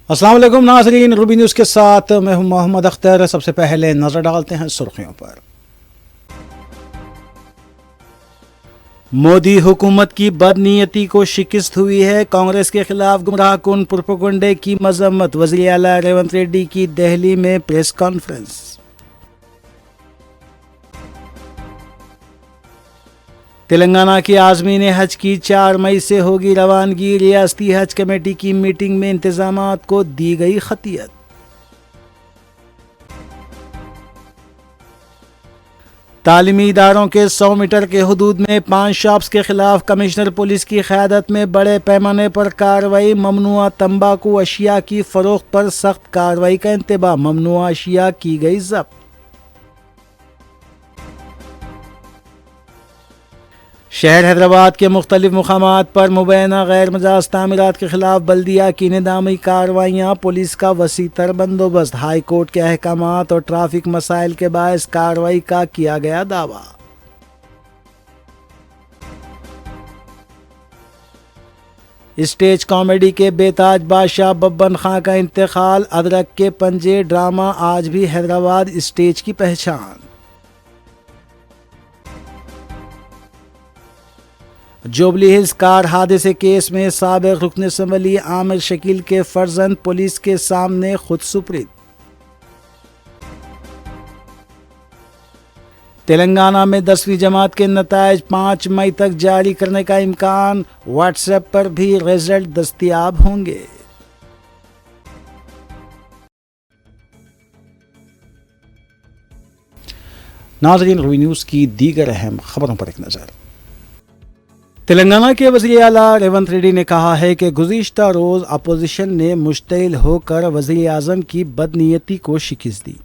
अस्सलाम वालेकुम नाज़रीन, रूबी न्यूज़ के साथ मैं हूं मोहम्मद अख्तर। सबसे पहले नजर डालते हैं सुर्खियों पर। मोदी हुकूमत की बदनीयती को शिकस्त हुई है। कांग्रेस के खिलाफ गुमराहकुन प्रोपेगेंडे की मजम्मत। वज़ीर आला रेवंत रेड्डी की दिल्ली में प्रेस कॉन्फ्रेंस। तेलंगाना की आज़मीन हज की 4 मई से होगी रवानगी। रियासती हज कमेटी की मीटिंग में इंतजामात को दी गई खतियत। तालीमी इदारों के 100 मीटर के हुदूद में 5 शॉप्स के खिलाफ कमिश्नर पुलिस की क़यादत में बड़े पैमाने पर कार्रवाई। ममनुआ तंबाकू अशिया की फ़रोख्त पर सख्त कार्रवाई का इंतबाह। ममनुआ अशिया की गई जब्त। शहर हैदराबाद के मुख्तलिफ मुकामात पर मुबैना गैर मजाज तामीरात के खिलाफ बल्दिया की निदामी कार्रवाइयाँ। पुलिस का वसी तर बंदोबस्त। हाई कोर्ट के अहकामात और ट्रैफिक मसाइल के बायस कार्रवाई का किया गया दावा। स्टेज कॉमेडी के बेताज बादशाह बब्बन खां का इंतकाल। अदरक के पंजे ड्रामा आज भी हैदराबाद स्टेज की पहचान। जुबली हिल्स कार हादसे केस में साबिक रुकन असम्बली आमिर शकील के फर्जंद पुलिस के सामने खुद सुप्रीद। तेलंगाना में 10वीं जमात के नताइज 5 मई तक जारी करने का इम्कान। व्हाट्सएप पर भी रिजल्ट दस्तयाब होंगे। नाज़रीन, रूबी न्यूज़ की दीगर अहम खबरों पर एक नज़र। तेलंगाना के वज़ीर आला रेवंत रेड्डी ने कहा है कि गुज़िश्ता रोज़ अपोजिशन ने मुश्तइल होकर वज़ीर आज़म की बदनीयती को शिकस्त दी।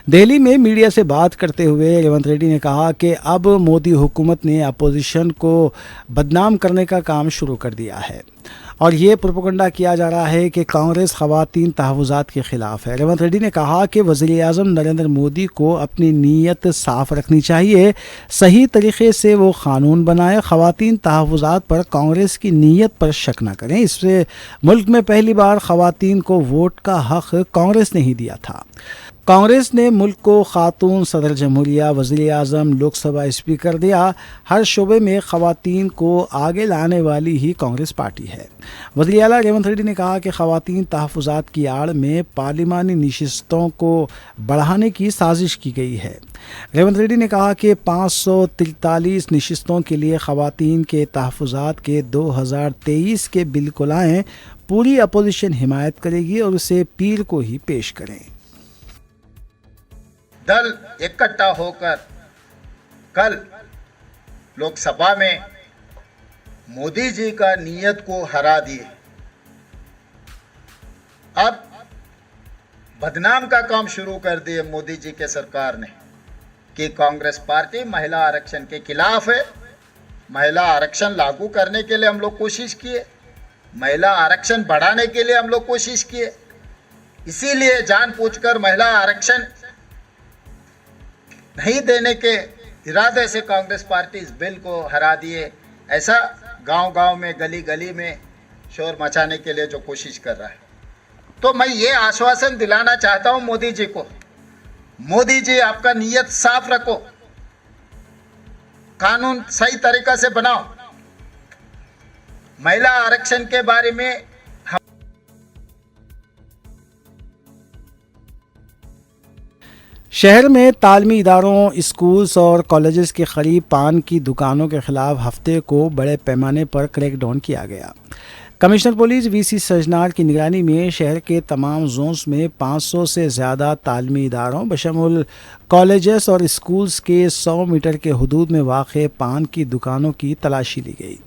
दिल्ली में मीडिया से बात करते हुए रेवंत रेड्डी ने कहा कि अब मोदी हुकूमत ने अपोजिशन को बदनाम करने का काम शुरू कर दिया है और ये प्रोपेगेंडा किया जा रहा है कि कांग्रेस ख़वातीन तहफ़्फ़ुज़ात के ख़िलाफ़ है। रेवंत रेड्डी ने कहा कि वज़ीर आज़म नरेंद्र मोदी को अपनी नीयत साफ़ रखनी चाहिए, सही तरीक़े से वो क़ानून बनाए। ख़वातीन तहफ़्फ़ुज़ात पर कांग्रेस की नीयत पर शक न करें। इससे मुल्क में पहली बार ख़वातीन को वोट का हक़ कांग्रेस ने ही दिया था। कांग्रेस ने मुल्क को खातून सदर जमहूरिया, वज़ीर आज़म, लोकसभा स्पीकर दिया। हर शोबे में ख़वातीन को आगे लाने वाली ही कांग्रेस पार्टी है। वज़ीर आला रेवंत रेड्डी ने कहा कि ख़वातीन तहफ़्फ़ुज़ात की आड़ में पार्लिमानी नशिस्तों को बढ़ाने की साजिश की गई है। रेवंत रेड्डी ने कहा कि 543 नशिस्तों के लिए ख़वातीन के तहफ़्फ़ुज़ात के 2023 के बिल को लाएँ। पूरी अपोजिशन हिमायत करेगी और उसे पीर को ही पेश करें। दल इकट्ठा होकर कल लोकसभा में मोदी जी का नीयत को हरा दिए। अब बदनाम का काम शुरू कर दिए मोदी जी के सरकार ने कि कांग्रेस पार्टी महिला आरक्षण के खिलाफ है। महिला आरक्षण लागू करने के लिए हम लोग कोशिश किए, महिला आरक्षण बढ़ाने के लिए हम लोग कोशिश किए, इसीलिए जानबूझकर महिला आरक्षण नहीं देने के इरादे से कांग्रेस पार्टी इस बिल को हरा दिए। ऐसा गांव-गांव में, गली-गली में शोर मचाने के लिए जो कोशिश कर रहा है। तो मैं ये आश्वासन दिलाना चाहता हूं मोदी जी को, मोदी जी आपका नीयत साफ रखो, कानून सही तरीका से बनाओ। महिला आरक्षण के बारे में शहर में तालीमी इदारों, स्कूल्स और कॉलेजेस के करीब पान की दुकानों के खिलाफ हफ्ते को बड़े पैमाने पर क्रैकडाउन किया गया। कमिश्नर पुलिस वीसी सजनार की निगरानी में शहर के तमाम जोन्स में 500 से ज़्यादा तालीमी इदारों बशमुल कॉलेजेस और स्कूल्स के 100 मीटर के हुदूद में वाक़ पान की दुकानों की तलाशी ली गई।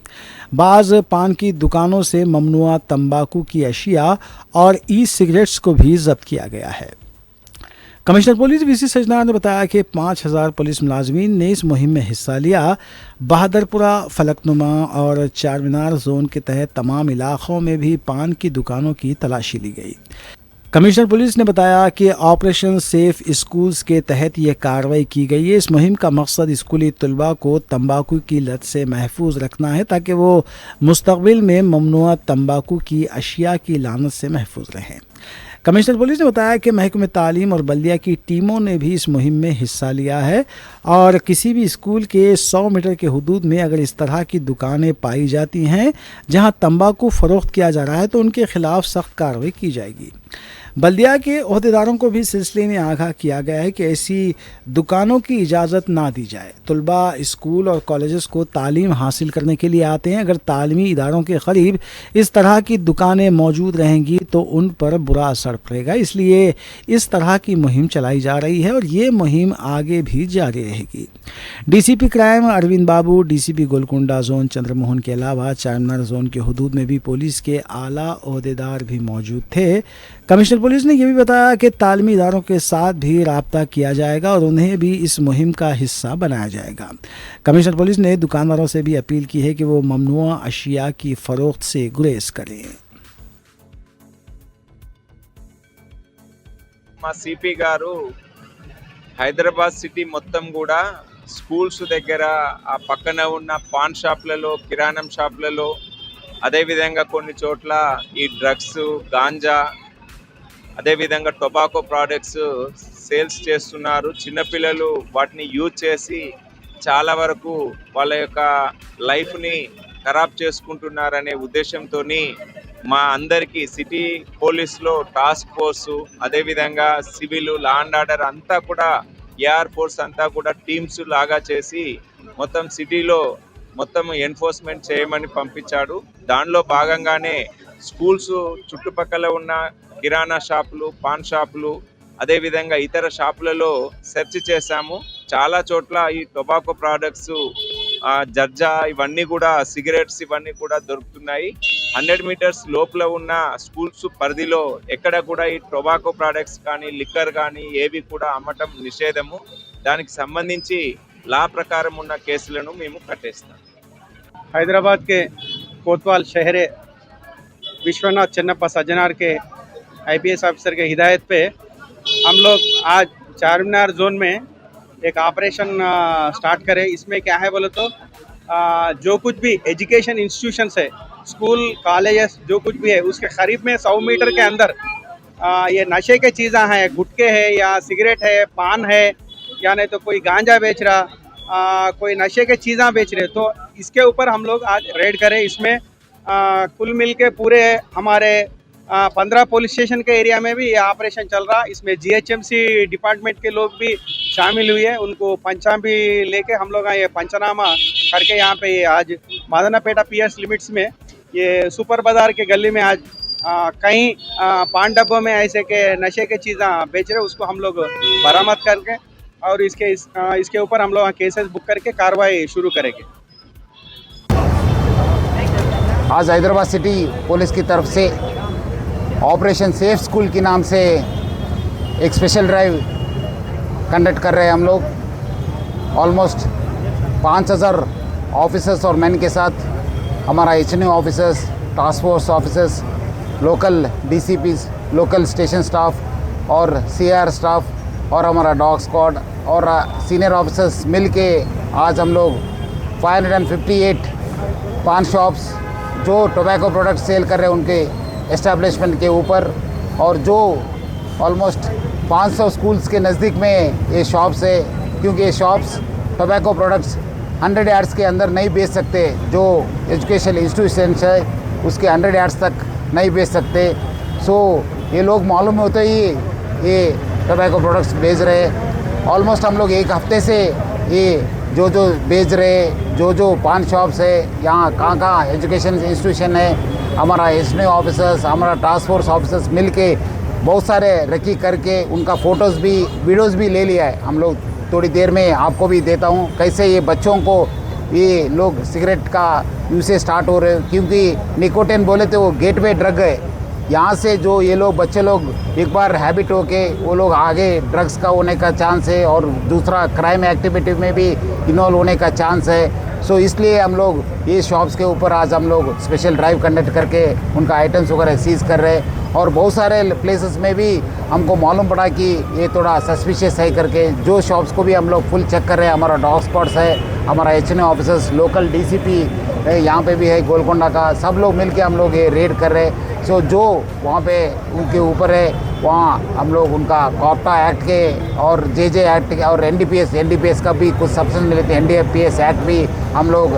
बाज़ पान की दुकानों से ममनुआ तंबाकू की अशिया और ई सिगरेट्स को भी जब्त किया गया है। कमिश्नर पुलिस वीसी सजनार ने बताया कि 5000 पुलिस मुलाजमीन ने इस मुहिम में हिस्सा लिया। बहादुरपुरा, फलकनुमा और चारमीनार जोन के तहत तमाम इलाक़ों में भी पान की दुकानों की तलाशी ली गई। कमिश्नर पुलिस ने बताया कि ऑपरेशन सेफ स्कूल्स के तहत यह कार्रवाई की गई है। इस मुहिम का मकसद स्कूली तलबा को तंबाकू की लत से महफूज रखना है ताकि वो मुस्तकबिल में ममनुआ तंबाकू की अशिया की लानत से महफूज रहें। कमिश्नर पुलिस ने बताया कि महकमे तालीम और बल्दिया की टीमों ने भी इस मुहिम में हिस्सा लिया है और किसी भी स्कूल के 100 मीटर के हुदूद में अगर इस तरह की दुकानें पाई जाती हैं जहां तंबाकू फरोख्त किया जा रहा है तो उनके खिलाफ सख्त कार्रवाई की जाएगी। बल्दिया के ओहदेदारों को भी सिलसिले में आगाह किया गया है कि ऐसी दुकानों की इजाज़त ना दी जाए। तलबा स्कूल और कॉलेजेस को तालीम हासिल करने के लिए आते हैं, अगर तालीमी इदारों के करीब इस तरह की दुकानें मौजूद रहेंगी तो उन पर बुरा असर पड़ेगा। इसलिए इस तरह की मुहिम चलाई जा रही है और ये मुहिम आगे भी जारी रहेगी। डीसीपी क्राइम अरविंद बाबू, डीसीपी गोलकुंडा जोन चंद्रमोहन के अलावा चारमीनार जोन के हुदूद में भी पुलिस के आला ओहदेदार भी मौजूद थे। कमिश्नर पुलिस ने यह भी बताया कि तालीमी इदारों के साथ भी राब्ता किया जाएगा और उन्हें भी इस मुहिम का हिस्सा बनाया जाएगा। कमिश्नर पुलिस ने दुकानदारों से भी अपील की है कि वो ममनुआ अशिया की फरोख्त से गुरेज करें। మా సిపి గారు హైదరాబాద్ సిటీ మొత్తం కూడా స్కూల్స్ దగ్గర ఆ పక్కన ఉన్న పాన్ షాప్లలో, కిరాణం షాప్లలో, అదేవిధంగా కొన్ని చోట్ల ఈ డ్రగ్స్, గాంజా, అదేవిధంగా టొబాకో ప్రోడక్ట్స్ సేల్స్ చేస్తున్నారు. చిన్నపిల్లలు వాటిని యూజ్ చేసి చాలా వరకు వాళ్ళ యొక్క లైఫ్ని ఖరాబ్ చేసుకుంటున్నారనే ఉద్దేశంతో మా అందరికీ సిటీ పోలీస్లో టాస్క్ ఫోర్సు, అదేవిధంగా సివిల్, లా అండ్ ఆర్డర్ అంతా కూడా ఏఆర్ ఫోర్స్ అంతా కూడా టీమ్స్ లాగా చేసి మొత్తం సిటీలో మొత్తం ఎన్ఫోర్స్మెంట్ చేయమని పంపించాడు. దానిలో భాగంగానే స్కూల్స్ చుట్టుపక్కల ఉన్న కిరాణా షాపులు, పాన్ షాపులు, అదేవిధంగా ఇతర షాపులలో సెర్చ్ చేశాము. చాలా చోట్ల ఈ టొబాకో ప్రోడక్ట్స్, జర్జా, ఇవన్నీ కూడా సిగరెట్స్ ఇవన్నీ కూడా దొరుకుతున్నాయి. 100 మీటర్స్ లోపల ఉన్న స్కూల్స్ పరిధిలో ఎక్కడ కూడా ఈ టొబాకో ప్రోడక్ట్స్ కానీ, లిక్కర్ కానీ ఏవి కూడా అమ్మటం నిషేధము. దానికి సంబంధించి లా ప్రకారం ఉన్న కేసులను మేము కట్టేస్తాం. हैदराबाद के कोतवाल शहरे विश्वनाथ चन्नप्पा सज्जनार के आईपीएस ऑफिसर के हिदायत पे हम लोग आज चारमीनार जोन में एक ऑपरेशन स्टार्ट करें। इसमें क्या है बोले तो जो कुछ भी एजुकेशन इंस्टीट्यूशंस है, स्कूल, कॉलेजेस, जो कुछ भी है उसके करीब में 100 मीटर के अंदर ये नशे के चीज़ें हैं, गुटखे है या सिगरेट है, पान है, या नहीं तो कोई गांजा बेच रहा, कोई नशे के चीज़ें बेच रहे, तो इसके ऊपर हम लोग आज रेड करें। इसमें कुल मिल के पूरे हमारे 15 पुलिस स्टेशन के एरिया में भी ये ऑपरेशन चल रहा। इसमें जीएचएमसी डिपार्टमेंट के लोग भी शामिल हुए हैं, उनको पंचांग भी लेके हम लोग ये पंचनामा करके यहाँ पे ये आज मादनापेटा पीएस लिमिट्स में ये सुपर बाजार के गली में आज कहीं पान डब्बों में ऐसे के नशे के चीज़ें बेच रहे, उसको हम लोग बरामद करके और इसके ऊपर हम लोग केसेस बुक करके कार्रवाई शुरू करेंगे। आज हैदराबाद सिटी पुलिस की तरफ से ऑपरेशन सेफ स्कूल के नाम से एक स्पेशल ड्राइव कंडक्ट कर रहे हैं हम लोग। ऑलमोस्ट 5000 ऑफिसर्स और मैन के साथ हमारा HNU officers, task force officers, local DCPs, local station staff और सीआर स्टाफ और हमारा डॉग स्क्वाड और सीनियर ऑफिसर्स मिल के आज हम लोग 558 पान शॉप्स जो टोबैको प्रोडक्ट सेल कर रहे हैं उनके एस्टेब्लिशमेंट के ऊपर, और जो ऑलमोस्ट 500 स्कूल्स के नज़दीक में ये शॉप्स है, क्योंकि ये शॉप्स टोबैको प्रोडक्ट्स 100 यार्ड्स के अंदर नहीं बेच सकते। जो एजुकेशनल इंस्टीट्यूशंस है उसके 100 यार्ड्स तक नहीं बेच सकते। सो ये लोग मालूम होते ही ये टोबैको प्रोडक्ट्स बेच रहे। ऑलमोस्ट हम लोग एक हफ्ते से ये जो बेच रहे, जो पान शॉप्स है, यहाँ कहाँ एजुकेशन इंस्टीट्यूशन है, हमारा एसएनयू ऑफिसर्स, हमारा टास्क फोर्स ऑफिसर्स मिल के बहुत सारे रखी करके उनका फ़ोटोज़ भी, वीडियोज़ भी ले लिया है। हम लोग थोड़ी देर में आपको भी देता हूँ कैसे ये बच्चों को ये लोग सिगरेट का यूसेज स्टार्ट हो रहे हैं, क्योंकि निकोटिन बोले तो वो गेटवे ड्रग है। यहाँ से जो ये लोग बच्चे लोग एक बार हैबिट होके वो लोग आगे ड्रग्स का होने का चांस है और दूसरा क्राइम एक्टिविटी में भी इन्वॉल्व होने का चांस है। सो इसलिए हम लोग ये शॉप्स के ऊपर आज हम लोग स्पेशल ड्राइव कंडक्ट करके उनका आइटम्स वगैरह सीज कर रहे हैं। और बहुत सारे प्लेसेस में भी हमको मालूम पड़ा कि ये थोड़ा सस्पिशियस है करके। जो शॉप्स को भी हम लोग फुल चेक कर रहे हैं। हमारा डॉग स्पॉट्स है, हमारा HNO ऑफिसर्स, लोकल DCP यहाँ पे भी है गोलकोंडा का, सब लोग मिलके हम लोग ये रेड कर रहे हैं। सो जो वहाँ पे उनके ऊपर है वहाँ हम लोग उनका कॉप्टा एक्ट के और JJ एक्ट के और NDPS का भी कुछ सब्सटेंस मिले थे, NDPS एक्ट भी हम लोग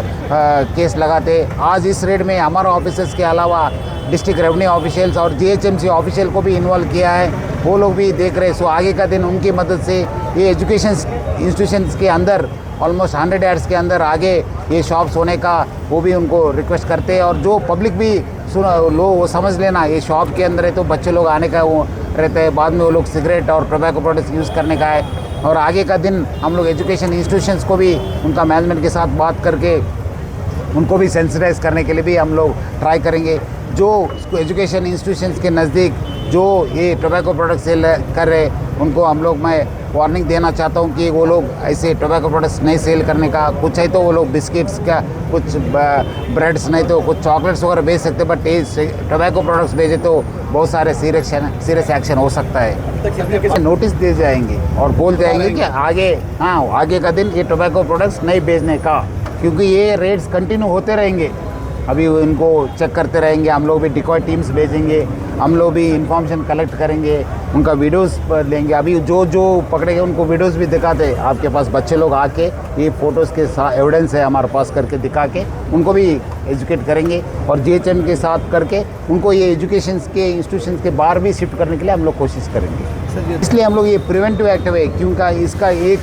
केस लगाते। आज इस रेड में हमारा ऑफिसर्स के अलावा डिस्ट्रिक्ट रेवेन्यू ऑफिशियल्स और GHMC ऑफिशियल को भी इन्वॉल्व किया है, वो लोग भी देख रहे हैं। सो आगे का दिन उनकी मदद से ये एजुकेशन इंस्टीट्यूशंस के अंदर ऑलमोस्ट 100 यार्ड्स के अंदर आगे ये शॉप्स होने का वो भी उनको रिक्वेस्ट करते हैं। और जो पब्लिक भी वो समझ लेना ये शॉप के अंदर है तो बच्चे लोग आने का वो रहता है, बाद में वो लोग सिगरेट और टोबैको प्रोडक्ट्स यूज़ करने का है। और आगे का दिन हम लोग एजुकेशन इंस्टीट्यूशंस को भी उनका मैनेजमेंट के साथ बात करके उनको भी सेंसिटाइज करने के लिए भी हम लोग ट्राई करेंगे। जो एजुकेशन इंस्टीट्यूशंस के नज़दीक जो ये टोबैको प्रोडक्ट सेल कर रहे उनको हम लोग मैं वार्निंग देना चाहता हूँ कि वो लोग ऐसे टोबैको प्रोडक्ट्स नहीं सेल करने का। कुछ है तो वो लोग बिस्किट्स का, कुछ ब्रेड्स, नहीं तो कुछ चॉकलेट्स वगैरह बेच सकते, बट टोबैको प्रोडक्ट्स बेचे तो बहुत सारे सीरियस एक्शन हो सकता है। नोटिस दे जाएंगे और बोल जाएंगे कि आगे का दिन ये टोबैको प्रोडक्ट्स नहीं बेचने का, क्योंकि ये रेड्स कंटिन्यू होते रहेंगे। अभी इनको चेक करते रहेंगे, हम लोग भी डिकॉय टीम्स भेजेंगे, हम लोग भी इंफॉर्मेशन कलेक्ट करेंगे, उनका वीडियोस लेंगे। अभी जो पकड़ेंगे उनको वीडियोस भी दिखाते हैं आपके पास, बच्चे लोग आके ये फ़ोटोज़ के साथ एविडेंस है हमारे पास करके दिखा के उनको भी एजुकेट करेंगे। और GHM के साथ करके उनको ये एजुकेशन के इंस्टीट्यूशन के बाहर भी शिफ्ट करने के लिए हम लोग कोशिश करेंगे। इसलिए हम लोग ये प्रिवेंटिव एक्टिव है, क्योंकि इसका एक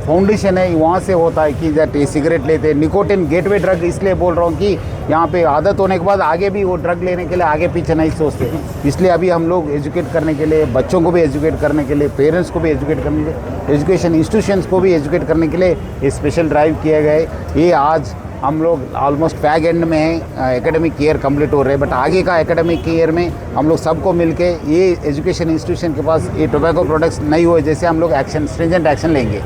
फाउंडेशन है वहाँ से होता है कि जब ये सिगरेट लेते, निकोटिन गेटवे ड्रग, इसलिए बोल रहा हूँ कि यहाँ पे आदत होने के बाद आगे भी वो ड्रग लेने के लिए आगे पीछे नहीं सोचते। इसलिए अभी हम लोग एजुकेट करने के लिए, बच्चों को भी एजुकेट करने के लिए, पेरेंट्स को भी एजुकेट करने के लिए, एजुकेशन इंस्टीट्यूशंस को भी एजुकेट करने के लिए ये स्पेशल ड्राइव किए गए। ये आज हम लोग ऑलमोस्ट फैग एंड में हैं, एकेडमिक ईयर कंप्लीट हो रहे हैं, बट आगे का एकेडमिक ईयर में हम लोग सबको मिलके ये एजुकेशन इंस्टीट्यूशन के पास ये टोबैको प्रोडक्ट्स नहीं हुए जैसे हम लोग एक्शन, स्ट्रिंजेंट एक्शन लेंगे।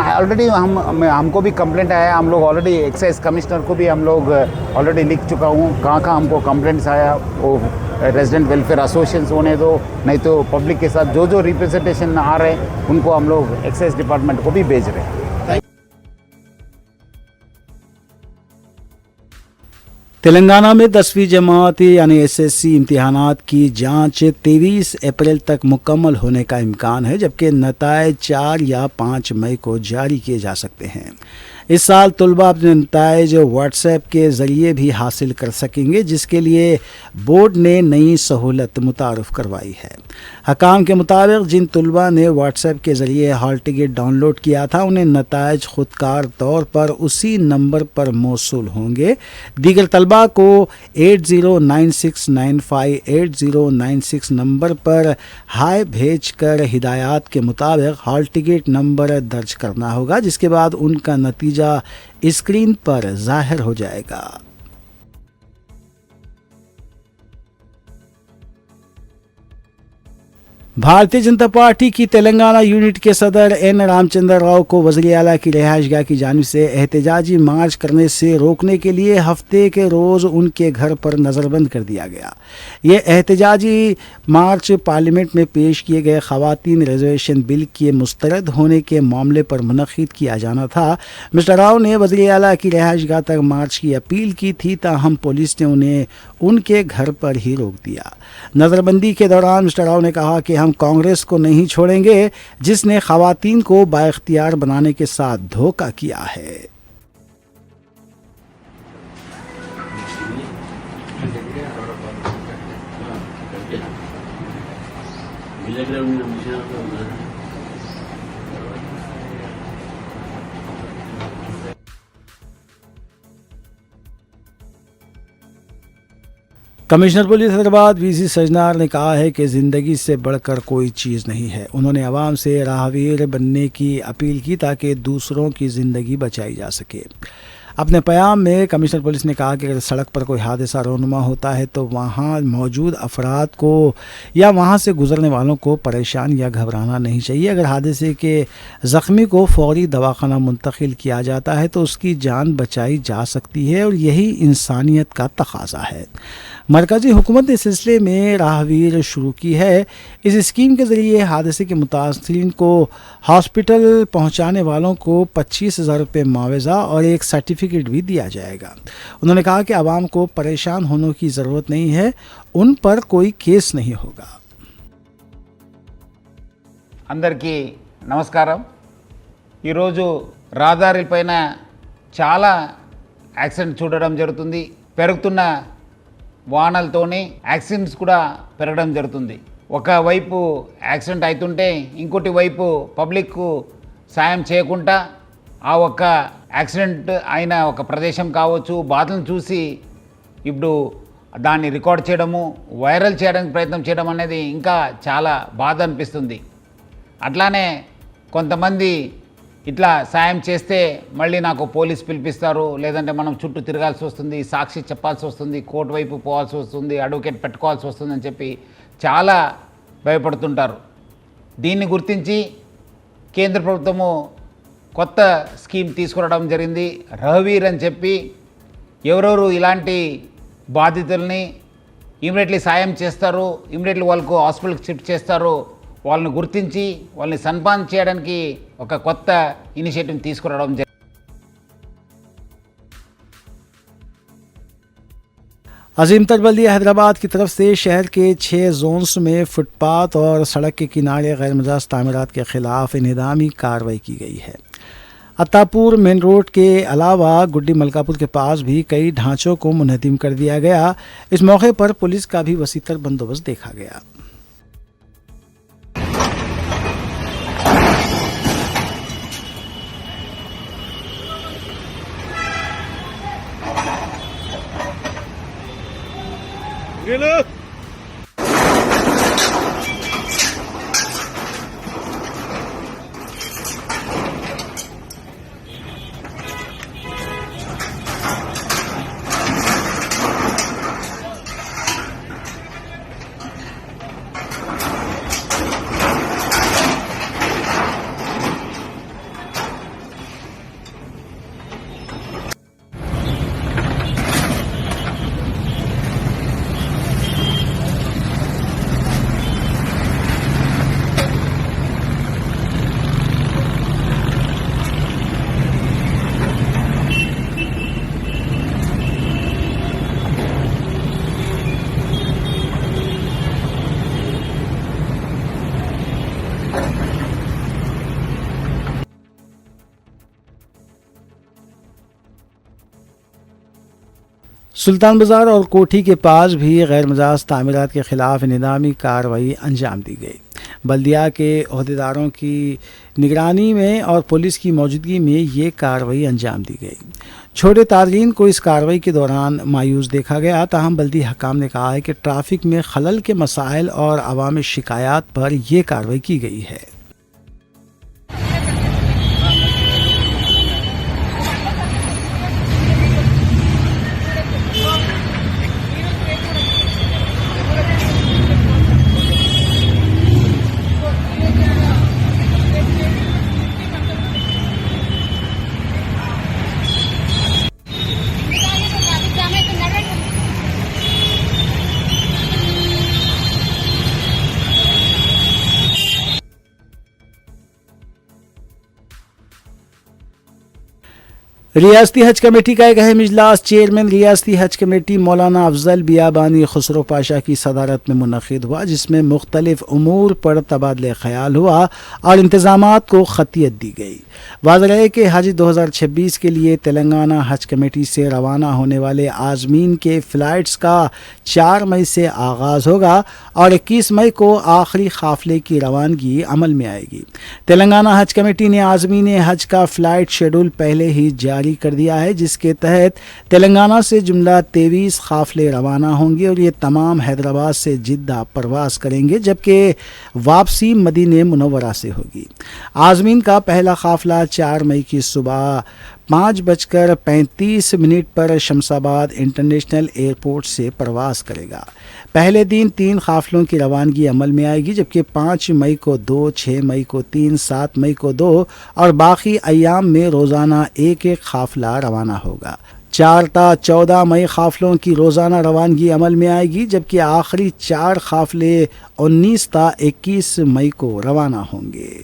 ऑलरेडी हमको भी कंप्लेंट आया, हम लोग ऑलरेडी एक्साइज कमिश्नर को भी हम लोग ऑलरेडी लिख चुका हूँ कहाँ हमको कंप्लेंट्स आया। वो रेजिडेंट वेलफेयर एसोसिएशन होने दो, नहीं तो पब्लिक के साथ जो रिप्रेजेंटेशन आ रहे हैं उनको हम लोग एक्साइज डिपार्टमेंट को भी भेज रहे हैं। तेलंगाना में 10वीं जमात यानी SSC इम्तिहानात की जांच 23 अप्रैल तक मुकम्मल होने का इम्कान है, जबकि नतायज 4 या 5 मई को जारी किए जा सकते हैं। इस साल तलबा अपने नतायज व्हाट्सएप के ज़रिए भी हासिल कर सकेंगे, जिसके लिए बोर्ड ने नई सहूलत मुतारफ़ करवाई है। हकाम के मुताबिक जिन तलबा ने व्हाट्सएप के ज़रिए हॉल टिकट डाउनलोड किया था उन्हें नतायज खुदकार तौर पर उसी नंबर पर मौसूल होंगे। दीगर तलबा को 8096958096 नंबर पर हाय भेजकर हिदायत के मुताबिक हॉल टिकट नंबर दर्ज करना होगा, जिसके बाद उनका नतीजा स्क्रीन पर जाहिर हो जाएगा। भारतीय जनता पार्टी की तेलंगाना यूनिट के सदर N रामचंद्र राव को वज़ीर आला की रिहाइशगाह की जानिब से एहतजाजी मार्च करने से रोकने के लिए हफ्ते के रोज़ उनके घर पर नज़रबंद कर दिया गया। ये एहतजाजी मार्च पार्लियामेंट में पेश किए गए ख़वातीन रिजर्वेशन बिल के मुस्तरद होने के मामले पर मुनक़िद किया जाना था। मिस्टर राव ने वज़ीर आला की रिहाइशगाह तक मार्च की अपील की थी, ताहम पुलिस ने उन्हें उनके घर पर ही रोक दिया। नज़रबंदी के दौरान मिस्टर राव ने कहा कि हम कांग्रेस को नहीं छोड़ेंगे, जिसने ख़वातीन को बाइख्तियार बनाने के साथ धोखा किया है। Commissioner police Hyderabad VC Sajjanar ने कहा है कि ज़िंदगी से बढ़कर कोई चीज़ नहीं है। उन्होंने आवाम से राहगीर बनने की अपील की ताकि दूसरों की ज़िंदगी बचाई जा सके। अपने प्याम में कमिश्नर पुलिस ने कहा कि अगर सड़क पर कोई हादसा रोनुमा होता है तो वहाँ मौजूद अफराद को या वहाँ से गुजरने वालों को परेशान या घबराना नहीं चाहिए। अगर हादसे के ज़ख्मी को फ़ौरी दवाखाना मुंतकिल किया जाता है तो उसकी जान बचाई जा सकती है और यही इंसानियत का तकाज़ा है। मरकजी हुकूमत ने इस सिलसिले में राहवीर शुरू की है। इस स्कीम के ज़रिए हादसे के मुतासिरीन को हॉस्पिटल पहुंचाने वालों को 25,000 रुपये मुआवजा और एक सर्टिफिकेट भी दिया जाएगा। उन्होंने कहा कि आवाम को परेशान होने की ज़रूरत नहीं है, उन पर कोई केस नहीं होगा। అందరికీ నమస్కారం। ఈరోజు రహదారులపైన చాలా యాక్సిడెంట్ చూడడం జరుగుతుంది। పెరుగుతున్న వాహనాలతోనే యాక్సిడెంట్స్ కూడా పెరగడం జరుగుతుంది। ఒకవైపు యాక్సిడెంట్ అవుతుంటే ఇంకోటి వైపు పబ్లిక్కు సాయం చేయకుండా ఆ ఒక్క యాక్సిడెంట్ అయిన ఒక ప్రదేశం కావచ్చు బాధలను చూసి ఇప్పుడు దాన్ని రికార్డ్ చేయడము వైరల్ చేయడానికి ప్రయత్నం చేయడం అనేది ఇంకా చాలా బాధ అనిపిస్తుంది। అట్లానే కొంతమంది ఇట్లా సాయం చేస్తే మళ్ళీ నాకు పోలీస్ పిలిపిస్తారు, లేదంటే మనం చుట్టూ తిరగాల్సి వస్తుంది, సాక్షి చెప్పాల్సి వస్తుంది, కోర్టు వైపు పోవాల్సి వస్తుంది, అడ్వకేట్ పెట్టుకోవాల్సి వస్తుంది అని చెప్పి చాలా భయపడుతుంటారు। దీన్ని గుర్తించి కేంద్ర ప్రభుత్వము కొత్త స్కీమ్ తీసుకురావడం జరిగింది, రహవీర్ అని చెప్పి। ఎవరెవరు ఇలాంటి బాధితుల్ని ఇమీడియట్లీ సాయం చేస్తారు, ఇమీడియట్లీ వాళ్ళకు హాస్పిటల్కి షిఫ్ట్ చేస్తారు, వాళ్ళని గుర్తించి వాళ్ళని సన్మానం చేయడానికి ఒక కొత్త ఇనిషియేటివ్ తీసుకురావడం జరిగింది। अजीम तर बल्दिया हैदराबाद की तरफ से शहर के 6 जोन्स में फुटपाथ और सड़क के किनारे गैर मजाज तामीरात के खिलाफ इंहदामी कार्रवाई की गई है। अत्तापुर मेन रोड के अलावा गुड्डी मलकापुर के पास भी कई ढांचों को मुनहदिम कर दिया गया। इस मौके पर पुलिस का भी वसीतर बंदोबस्त देखा गया। सुल्तान बाजार और कोठी के पास भी गैर मजाज तामीरात के खिलाफ इंहदामी कार्रवाई अंजाम दी गई। बल्दिया के अहदेदारों की निगरानी में और पुलिस की मौजूदगी में ये कार्रवाई अंजाम दी गई। छोटे ताजरीन को इस कार्रवाई के दौरान मायूस देखा गया। ताहम बल्दी हकाम ने कहा है कि ट्रैफिक में खलल के मसाइल और अवामी शिकायत पर यह कार्रवाई की गई है। रियासती हज कमेटी का एक अहम इजलास चेयरमैन रियासती हज कमेटी मौलाना अफजल बियाबानी खुसरो पाशा की सदारत में मुनक़िद हुआ, जिसमें मुख्तलिफ उमूर पर तबादले ख्याल हुआ और इंतज़ामात को खतियत दी गई। वाज़ेह है कि हज 2026 के लिए तेलंगाना हज कमेटी से रवाना होने वाले आज़मीन के फ़्लाइट्स का 4 मई से आगाज़ होगा और 21 मई को आखिरी काफ़िले की रवानगी अमल में आएगी। तेलंगाना हज कमेटी ने आज़मीन हज का फ़्लाइट शेड्यूल पहले ही जारी कर दिया है, जिसके तहत तेलंगाना से जुमला 23 काफ़िले रवाना होंगे और ये तमाम हैदराबाद से जिद्दा परवास करेंगे, जबकि वापसी मदीने मुनव्वरा से होगी। आज़मीन का पहला काफ़िला 4 मई की सुबह 5:35 पर शमशाबाद इंटरनेशनल एयरपोर्ट से प्रवास करेगा। पहले दिन 3 काफ़िलों की रवानगी अमल में आएगी, जबकि 5 मई को 2, 6 मई को 3, 7 मई को 2 और बाकी अयाम में रोज़ाना एक काफ़िला रवाना होगा। 4 ता 14 मई काफिलों की रोज़ाना रवानगी अमल में आएगी, जबकि आखिरी 4 काफिले 19 ता 21 मई को रवाना होंगे।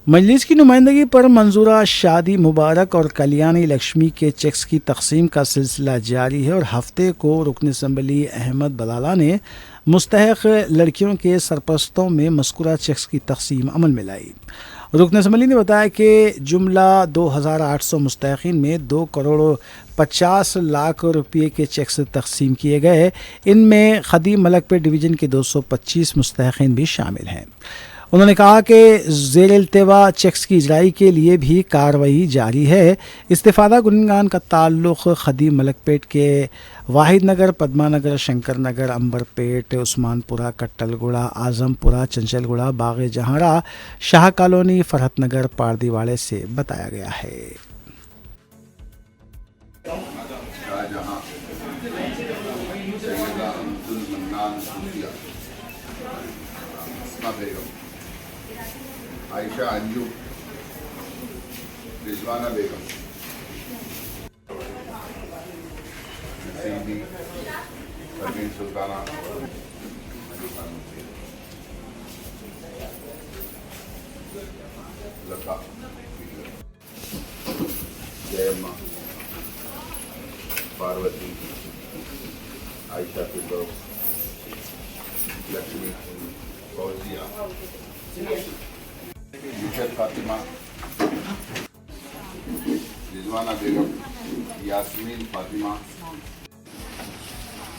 मजलिस की नुमाइंदगी पर मंजूरा शादी मुबारक और कल्याणी लक्ष्मी के चेक्स की तकसीम का सिलसिला जारी है और हफ्ते को रुकन असम्बली अहमद बलाला ने मुस्तहक लड़कियों के सरपरस्तों में मज़कूरा चेक्स की तकसीम अमल में लाई। रुकन असम्बली ने बताया कि जुमला 2800 मुस्तहकीन में 2 करोड़ 50 लाख रुपये के चेक्स तकसीम किए गए। इनमें खदीम मलकपेट डिवीज़न के 225 मुस्तहकीन भी शामिल हैं। उन्होंने कहा कि ज़ेर इल्तिवा चेक्स की इजराई के लिए भी कार्रवाई जारी है। इस्तिफादा गुनगान का ताल्लुक़ खदीम मलकपेट के वाहिद नगर, पद्मा नगर, शंकर नगर, अंबरपेट, उस्मानपुरा, कट्टलगुड़ा, आजमपुरा, चंचलगुड़ा, बाग जहारा, शाह कॉलोनी, फरहत नगर, पारदीवाड़े से बताया गया है। आयशा अंजू, रिजवाना बेगम, नसीबी, परवीन सुल्ताना, लता, जयम्मा, पार्वती, आयशा फिरदौस, लक्ष्मी, फौजिया, यूसुफ फातिमा, रिजवाना बेगम, यास्मीन फातिमा,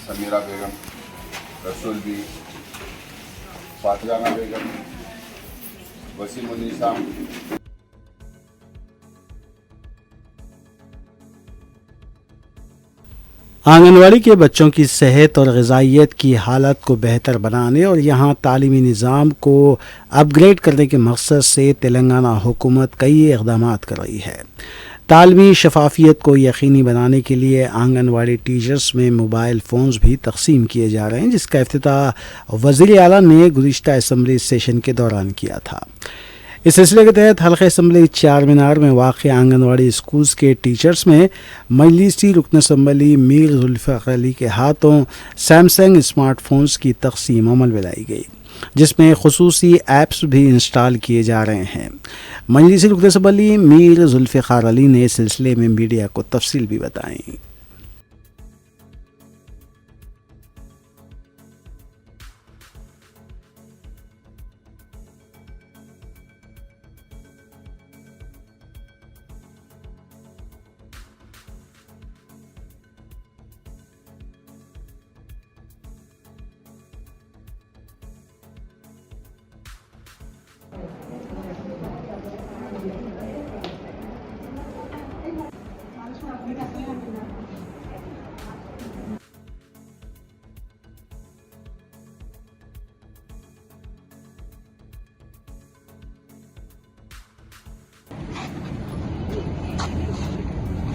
समीरा बेगम, रसूल बी, फातिमा बेगम, वसीमुन्निसा। आंगनवाड़ी के बच्चों की सेहत और ग़िज़ाइयत की हालत को बेहतर बनाने और यहाँ तालीमी निज़ाम को अपग्रेड करने के मकसद से तेलंगाना हुकूमत कई इक़दाम कर रही है। तालीमी शफाफियत को यकीनी बनाने के लिए आंगनवाड़ी टीचर्स में मोबाइल फ़ोन्स भी तकसीम किए जा रहे हैं, जिसका इफ्तिताह वज़ीर आला ने गुज़िश्ता असम्बली सेशन के दौरान किया था। इस सिलसिले के तहत हल्के असम्बली चार मीनार में वाक़ आंगनवाड़ी स्कूल्स के टीचर्स में मजलिसी रुकन असम्बली मीर जुल्फ़िकार अली के हाथों सैमसंग स्मार्टफोन्स की तकसीम अमल में लाई गई, जिसमें खुसूसी ऐप्स भी इंस्टॉल किए जा रहे हैं। मजलिसी रुकन असम्बली मीर जुल्फ़िकार अली ने इस सिलसिले में मीडिया को तफसील भी बताई।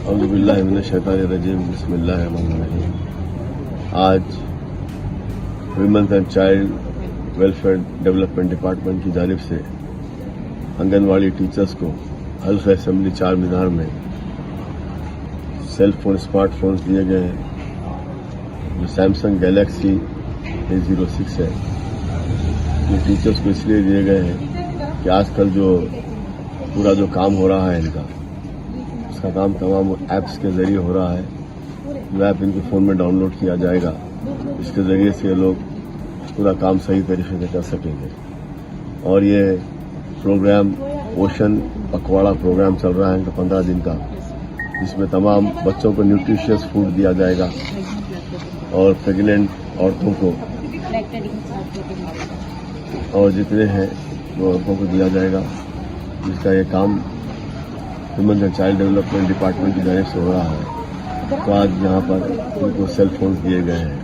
औज़ुबिल्लाहिमिनश्शैतानिर्रजीम, बिस्मिल्लाहिर्रहमानिर्रहीम। आज women's and child welfare development department की जानिब से आंगनवाड़ी टीचर्स को हल्का असेंबली चार मीनार में सेल फोन स्मार्टफोन्स दिए गए हैं, जो सैमसंग गैलेक्सी A06 है। ये टीचर्स को इसलिए दिए गए हैं कि आजकल जो पूरा जो काम हो रहा है इनका, उसका काम तमाम ऐप्स के ज़रिए हो रहा है। जो ऐप इनके फ़ोन में डाउनलोड किया जाएगा, इसके ज़रिए से ये लोग पूरा काम सही तरीके से कर सकेंगे। और ये प्रोग्राम पोषण पखवाड़ा प्रोग्राम चल रहा है इनका 15 दिन का, जिसमें तमाम बच्चों को न्यूट्रिशियस फूड दिया जाएगा और प्रेग्नेंट औरतों को और जितने हैं वो औरतों को दिया जाएगा, जिसका ये काम women's and child development department की जानिब से हो रहा है। तो आज यहाँ पर उनको सेल फोन दिए गए हैं।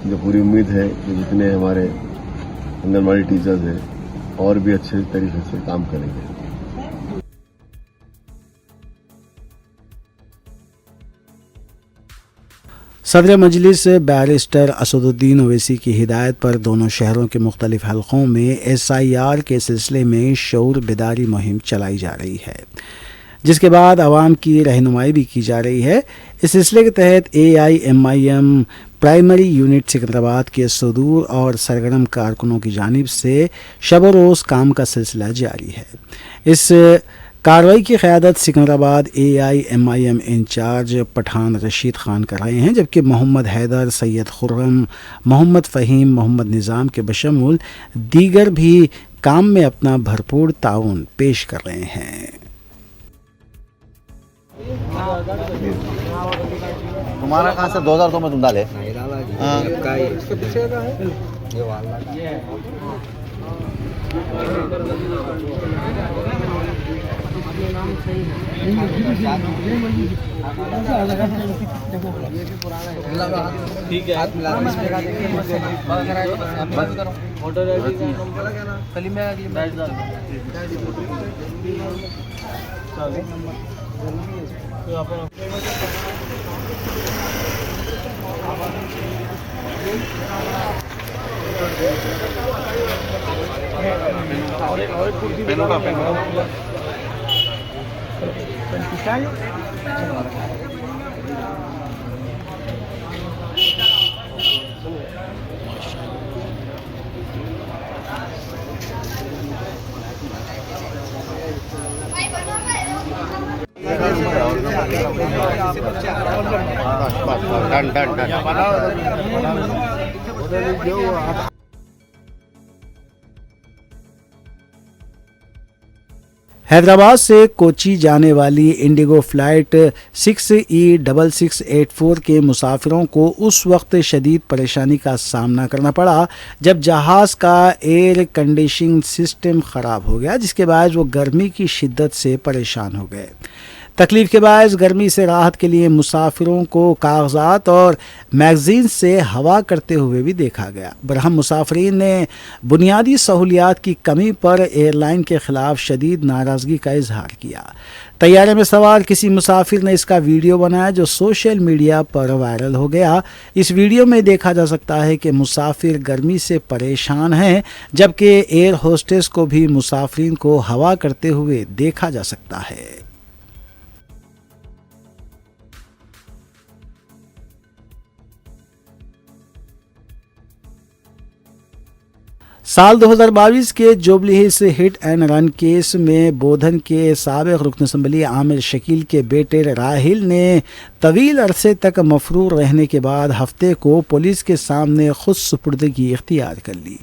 मुझे पूरी उम्मीद है कि जितने हमारे आंगनवाड़ी टीचर्स हैं और भी अच्छे तरीके से काम करेंगे। सदर मजलिस बैरिस्टर असदुद्दीन ओवैसी की हिदायत पर दोनों शहरों के मुख्तलिफ हलकों में SIR के सिलसिले में शऊर बेदारी मुहिम चलाई जा रही है, जिसके बाद आवाम की रहनुमाई भी की जा रही है। इस सिलसिले के तहत AIMIM प्राइमरी यूनिट सिकंदराबाद के सुदूर और सरगर्म कारकुनों की जानिब से शब रोज़ काम का सिलसिला जारी है। इस कार्रवाई की क़यादत सिकंदराबाद AIMIM इंचार्ज पठान रशीद खान कर रहे हैं, जबकि मोहम्मद हैदर, सैयद खुर्रम, मोहम्मद फ़हीम, मोहम्मद निज़ाम के बशमूल दीगर भी काम में अपना भरपूर ताउन पेश कर रहे हैं। तुम्हारा कहाँ से 2002 में तुम डाले? ठीक है, हैदराबाद से कोची जाने वाली इंडिगो फ़्लाइट 6E6684 के मुसाफिरों को उस वक्त शदीद परेशानी का सामना करना पड़ा जब जहाज़ का एयर कंडीशनिंग सिस्टम ख़राब हो गया, जिसके बाद वो गर्मी की शिद्दत से परेशान हो गए। तकलीफ के बायस गर्मी से राहत के लिए मुसाफिरों को कागजात और मैगज़ीन से हवा करते हुए भी देखा गया। बरहम मुसाफिरीन ने बुनियादी सहूलियात की कमी पर एयरलाइन के ख़िलाफ़ शदीद नाराज़गी का इजहार किया। तैयारे में सवार किसी मुसाफिर ने इसका वीडियो बनाया जो सोशल मीडिया पर वायरल हो गया। इस वीडियो में देखा जा सकता है कि मुसाफिर गर्मी से परेशान हैं, जबकि एयर होस्टेस को भी मुसाफिरीन को हवा करते हुए देखा जा सकता है। साल 2022 के jubilee hills hit and run case में बोधन के साबिक़ रुकन असम्बली आमिर शकील के बेटे राहिल ने तवील अरसे तक मफरूर रहने के बाद हफ्ते को पुलिस के सामने खुद सुपुर्दगी इख्तियार कर ली।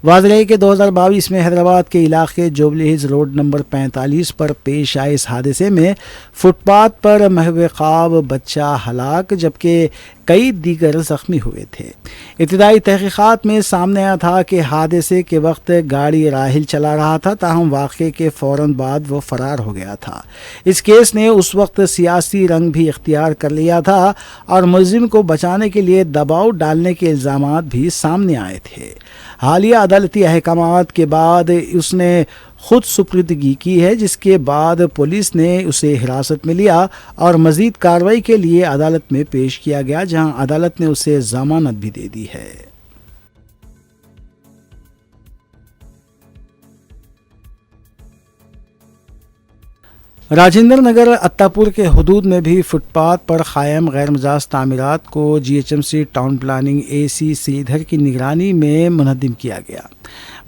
वाज़ेह है कि 2022 में हैदराबाद के इलाके जुबली हिल्स रोड नंबर 45 पर पेश आए इस हादसे में फुटपाथ पर महवे ख्वाब बच्चा हलाक जबकि कई दीगर ज़ख्मी हुए थे। इब्तिदाई तहक़ीक़ात में सामने आया था कि हादसे के वक्त गाड़ी राहिल चला रहा था, ताहम वाक़े के फ़ौरन बाद वो फ़रार हो गया था। इस केस ने उस वक्त सियासी रंग भी इख्तियार कर लिया था और मुलज़िम को बचाने के लिए दबाव डालने के इल्ज़ामात भी सामने आए थे। हालिया अदालती अहकामात के बाद उसने खुद सुपुर्दगी की है, जिसके बाद पुलिस ने उसे हिरासत में लिया और मज़ीद कार्रवाई के लिए अदालत में पेश किया गया, जहां अदालत ने उसे ज़मानत भी दे दी है। राजेंद्र नगर अत्तापुर के हदूद में भी फुटपाथ पर क़ायम गैर मजाज तामीरात को GHMC town planning AC Sridhar की निगरानी में मुनद्दिम किया गया।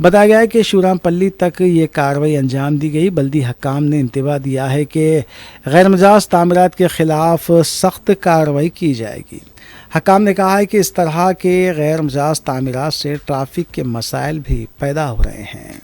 बताया गया है कि शूरामपल्ली तक ये कार्रवाई अंजाम दी गई। बल्दी हकाम ने इंतबा दिया है कि गैर मजाज तामीरात के ख़िलाफ़ सख्त कार्रवाई की जाएगी। हकाम ने कहा है कि इस तरह के गैर मजाज तामीरात से ट्रैफिक के मसाइल भी पैदा हो रहे हैं।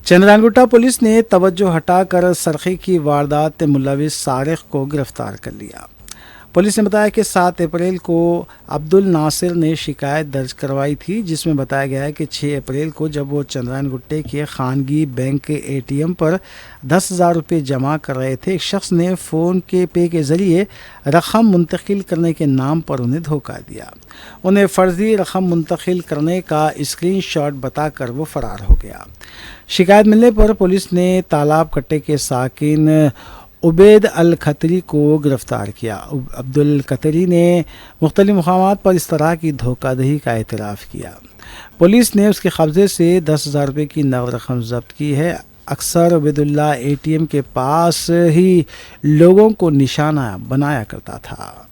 चंद्रानगुट्टा पुलिस ने तवज्जो हटाकर सरखे की वारदात में मुलविस सारिक को गिरफ्तार कर लिया। पुलिस ने बताया कि 7 अप्रैल को अब्दुल नासिर ने शिकायत दर्ज करवाई थी, जिसमें बताया गया है कि 6 अप्रैल को जब वो चंद्रानगुट्टे के खानगी बैंक के ATM पर 10,000 रुपये जमा कर रहे थे, एक शख्स ने फ़ोन के पे के ज़रिए रकम मुंतकिल करने के नाम पर उन्हें धोखा दिया। उन्हें फ़र्ज़ी रकम मुंतकिल करने का स्क्रीनशॉट बताकर वो फ़रार हो गया। शिकायत मिलने पर पुलिस ने तालाब कट्टे के साकिन उबैद अल खतरी को गिरफ्तार किया। अब्दुल कतरी ने मुख्तलिफ मुकामात पर इस तरह की धोखाधड़ी का एतराफ़ किया। पुलिस ने उसके कब्ज़े से 10,000 रुपये की नकद रकम जब्त की है। अक्सर उबैदुल्ला ATM के पास ही लोगों को निशाना बनाया करता था।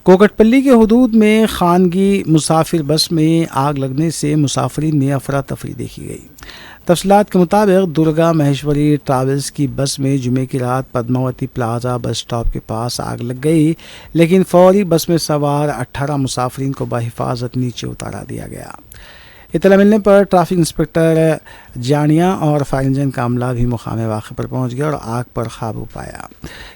कोकटपल्ली के हुदूद में खानगी मुसाफिर बस में आग लगने से मुसाफिरीन में अफरा तफरी देखी गई। तफसीलात के मुताबिक दुर्गा महेश्वरी ट्रैवल्स की बस में जुमे की रात पद्मावती प्लाजा बस स्टॉप के पास आग लग गई, लेकिन फौरी बस में सवार 18 मुसाफिरीन को बाहिफाजत नीचे उतारा दिया गया। इत्तला मिलने पर ट्रैफिक इंस्पेक्टर जानिया और फायर इंजन का अमला भी मुकाम वाक़े पर पहुंच गया और आग पर काबू पाया।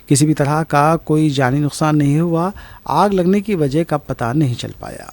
किसी भी तरह का कोई जानी नुकसान नहीं हुआ। आग लगने की वजह का पता नहीं चल पाया।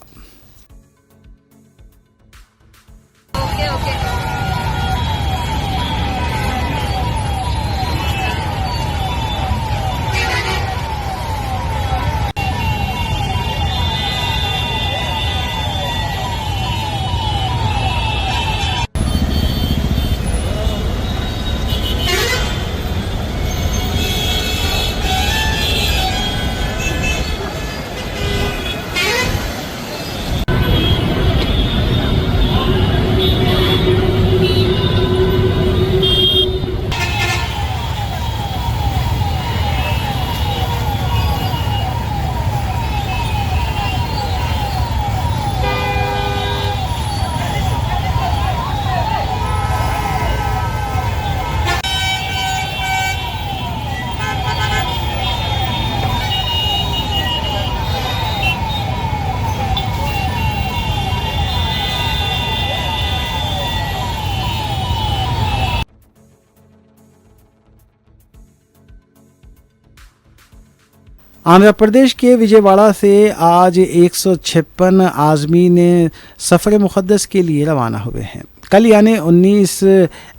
आंध्र प्रदेश के विजयवाड़ा से आज 156 आज़मीन सफ़र मुक़द्दस के लिए रवाना हुए हैं। कल यानी 19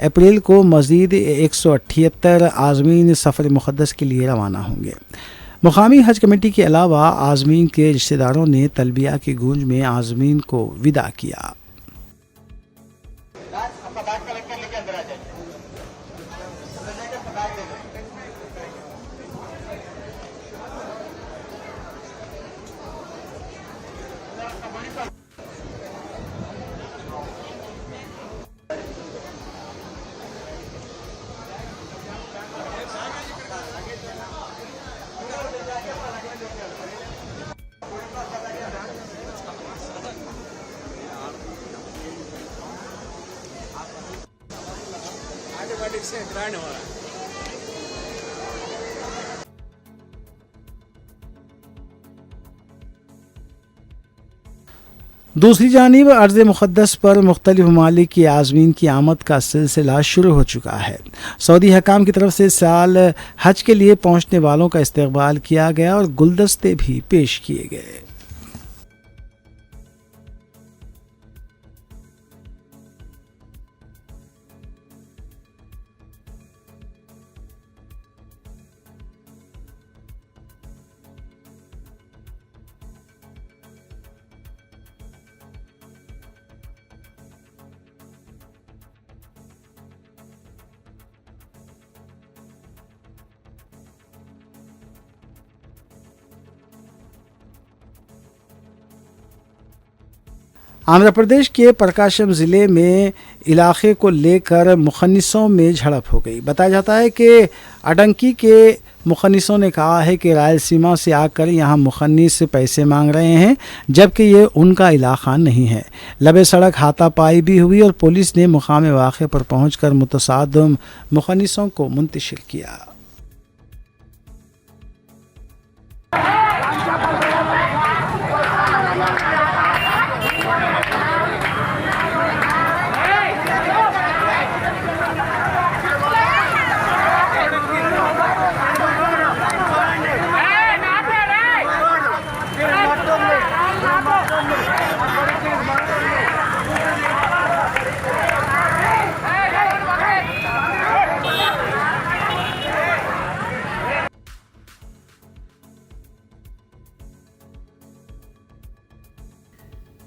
अप्रैल को मज़ीद 178 आज़मीन सफ़र मुक़द्दस के लिए रवाना होंगे। मुकामी हज कमेटी के अलावा आज़मीन के रिश्तेदारों ने तलबिया की गूंज में आज़मीन को विदा किया। दूसरी जानिब अर्ज़ मुक़द्दस पर मुख्तलिफ ममालिक की आज़मीन की आमद का सिलसिला शुरू हो चुका है। सऊदी हकाम की तरफ से साल हज के लिए पहुँचने वालों का इस्तकबाल किया गया और गुलदस्ते भी पेश किए गए। आंध्र प्रदेश के प्रकाशम ज़िले में इलाके को लेकर मुखन्निसों में झड़प हो गई। बताया जाता है कि अडंकी के मुखन्निसों ने कहा है कि रायलसीमा से आकर यहां मुखन्निस पैसे मांग रहे हैं, जबकि ये उनका इलाका नहीं है। लबे सड़क हाथापाई भी हुई और पुलिस ने मुकाम वाक़े पर पहुंचकर मुतसादिम मुखन्निसों को मुंतशिर किया।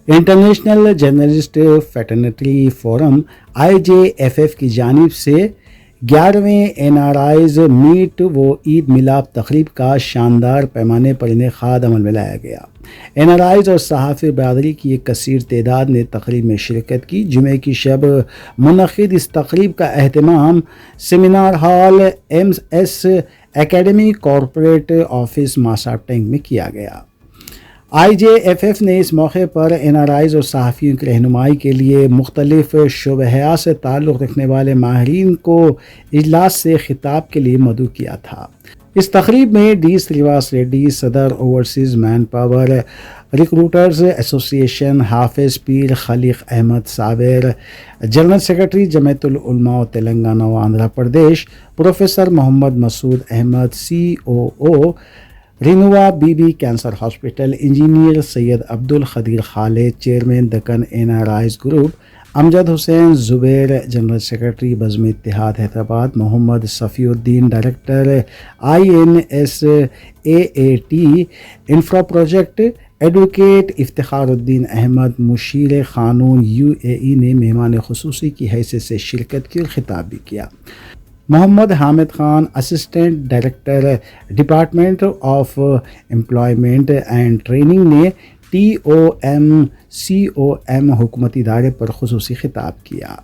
International journalist fraternity forum IJFF की जानिब से 11वें NRIs मीट व ईद मिलाप तकरीब का शानदार पैमाने पर इनेकाद अमल में लाया गया। NRIs और सहाफ़ी बरादरी की एक कसीर तादाद ने तकरीब में शिरकत की। जुमे की शब मुनक़िद इस तकरीब का एहतमाम seminar hall MS academy corporate office Masab Tank में किया गया। IJFF ने इस मौके पर NRIs और सहाफ़ियों की रहनुमाई के लिए मुख्तलिफ शुबहात से ताल्लुक़ रखने वाले माहिरीन को इजलास से खिताब के लिए मदऊ किया था। इस तकरीब में D. श्रीवास रेड्डी, सदर overseas man power recruiters association Hafiz Peer Khaleeq Ahmed Sabir, general secretary Jamiatul Ulema Telangana व आंध्र प्रदेश, प्रोफेसर मोहम्मद मसूद अहमद COO रिनुआ BB cancer hospital, engineer Syed Abdul Khadeer Khalid, chairman Deccan NRIs group, Amjad Hussain Zubair, general secretary Bazm Ittehad Hyderabad, Mohammed Safiuddin, director INSAAT infra project, advocate Iftikharuddin Ahmed, मुशीर क़ानून UAE ने मेहमान खुसूसी की हैसियत से शिरकत की और खिताब भी किया। Mohammed Hamid Khan, assistant director department of employment and training ने TOMCOM हुकूमती इदारे पर खुसूसी खिताब किया।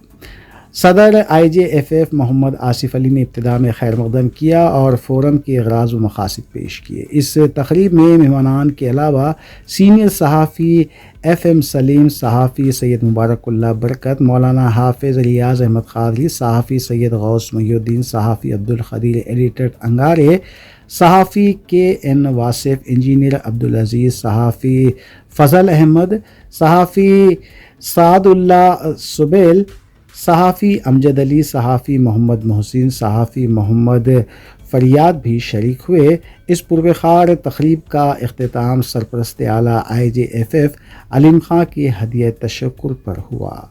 सदर IJFF मोहम्मद आसिफ अली ने इब्तिदा में खैर मकदम किया और फ़ोरम के अगराज़ व मकासिद पेश किए। इस तकरीब में मेहमानान के अलावा सीनियर सहाफ़ी FM सलीम, सहाफ़ी सैयद मुबारकुल्लाह बरकत, मौलाना हाफिज़ रियाज़ अहमद क़ादरी, सहाफ़ी सैयद गौस मुहिउद्दीन, सहाफ़ी अब्दुल खदीर एडिटर अंगारे, सहाफ़ी KN वासिफ, इंजीनियर अब्दुल अज़ीज़, सहाफ़ी फ़ज़ल अहमद, सहाफ़ी सादुल्लाह सुबैल, सहाफ़ी अमजद अली, सहाफ़ी मोहम्मद मोहसिन, सहाफ़ी मोहम्मद फरियाद भी शरीक हुए। इस पुरवखार तकरीब का इख्तिताम सरपरस्त आला IJFF अलीम खां की हदिया तशक्कुर पर हुआ।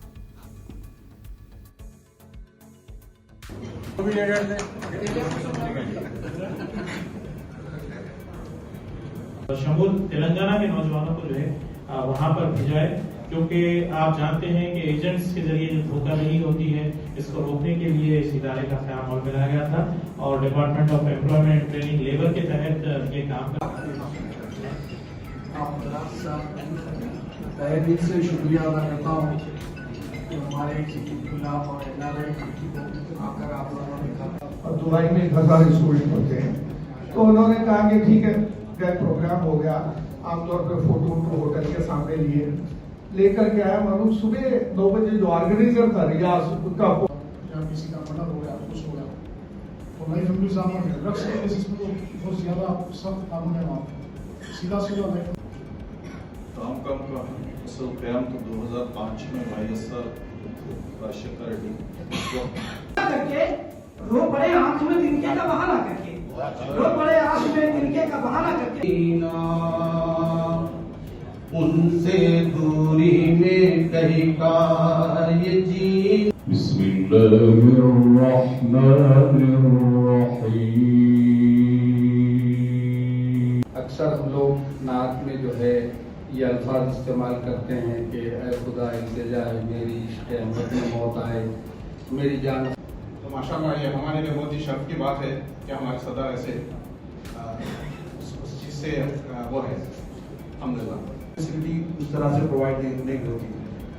शमूल तेलंगाना के नौजवानों को जो है वहाँ पर भेजा है, क्योंकि आप जानते हैं कि एजेंट्स के जरिए जो धोखाधड़ी होती है, इसको रोकने के लिए इस इदारे का क़याम अमल में लाया गया था और department of employment training labour के तहत ये काम कर। तहे दिल से शुक्रिया अदा करता हूँ कि हमारे खिलाफ और NRI को आकर आप लोगों ने कहा और दुबई में 1000 स्टूडेंट होते हैं, तो उन्होंने कहा कि ठीक है, प्रोग्राम हो गया। आमतौर पर फोटो होटल के सामने लिए लेकर के आया। मालूम सुबह 9 बजे जो ऑर्गेनाइजर था रियाज, उनका किसी का मर्डर हो गया, कुछ हो गया, तो लाइफ फैमिली सामने ड्रग्स के केसेस में तो बहुत ज्यादा सख्त कानून है वहाँ सीधा रामकम का असल क़याम तो 2005 में YSR राजशेखर रेड्डी करके रो पड़े आंख में तिनके का बहाना करके, रो पड़े आंख में तिनके का बहाना करके, उनसे दूरी में कहीं का ये जी। बिस्मिल्लाहिर्रहमानिर्रहीम। अक्सर हम लोग नात में जो है ये अल्फाज इस्तेमाल करते हैं कि ऐ खुदा इल्तिजा है मेरी, इश्क़ अहमद में मौत आए मेरी जान। तो माशाअल्लाह ये हमारे लिए बहुत ही शर्फ की बात है कि हमारे सदर ऐसे उस चीज़ से वो है। अल्हम्दुलिल्लाह फैसिलिटी उस तरह से प्रोवाइड नहीं होती।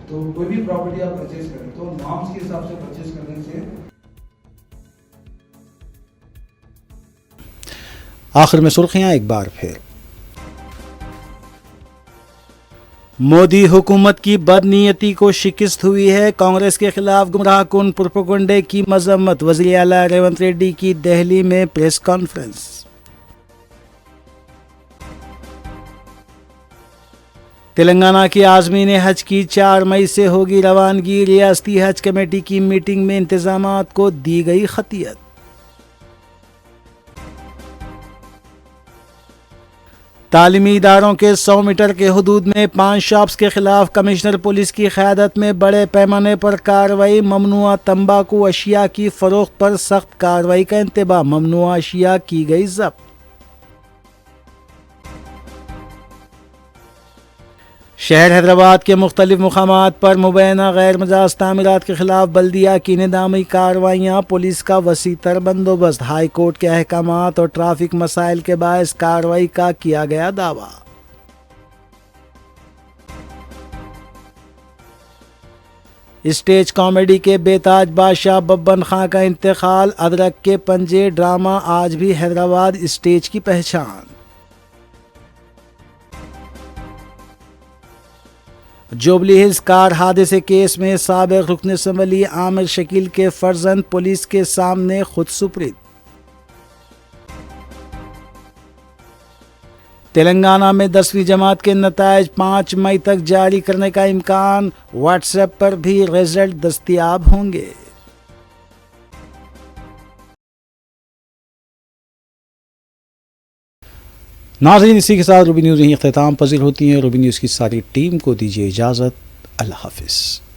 तो कोई भी प्रॉपर्टी आप परचेज करें तो नॉर्म्स के हिसाब से परचेज करने से। आखिर में सुर्खियां एक बार फिर। मोदी हुकूमत की बदनीयती को शिकस्त हुई है, कांग्रेस के खिलाफ गुमराहकुन प्रोपेगेंडे की मजम्मत। वज़ीर आला रेवंत रेड्डी की दिल्ली में प्रेस कॉन्फ्रेंस। तेलंगाना के आज़मीन हज की 4 मई से होगी रवानगी। रियासती हज कमेटी की मीटिंग में इंतजामात को दी गई खतियत। तालीमी इदारों के 100 मीटर के हुदूद में पान शॉप्स के खिलाफ कमिश्नर पुलिस की क़यादत में बड़े पैमाने पर कार्रवाई। ममनुआ तंबाकू अशिया की फरोख्त पर सख्त कार्रवाई का इंतबाह। ममनुआ अशिया की गई जब्त। शहर हैदराबाद के मुख्तलिफ मुकामात पर मुबैना गैर मजाज तामीरात के खिलाफ बल्दिया की निदामी कार्रवाइयाँ। पुलिस का वसीतर बंदोबस्त। हाई कोर्ट के अहकामात और ट्रैफिक मसाइल के बायस कार्रवाई का किया गया दावा। स्टेज कॉमेडी के बेताज बादशाह बब्बन खां का इंतकाल। अदरक के पंजे ड्रामा आज भी हैदराबाद स्टेज की पहचान। जुबली हिल्स कार हादसे केस में साबिक रुकन असम्बली आमिर शकील के फर्जंद पुलिस के सामने खुद सुप्रीद। तेलंगाना में 10वीं जमात के नताइज 5 मई तक जारी करने का इम्कान। व्हाट्सएप पर भी रिजल्ट दस्तयाब होंगे। नाज़रीन, इसी के साथ रूबी न्यूज़ यहीं इख्तिताम पजीर होती है। रूबी न्यूज़ की सारी टीम को दीजिए इजाज़त। अल्लाह हाफिज़।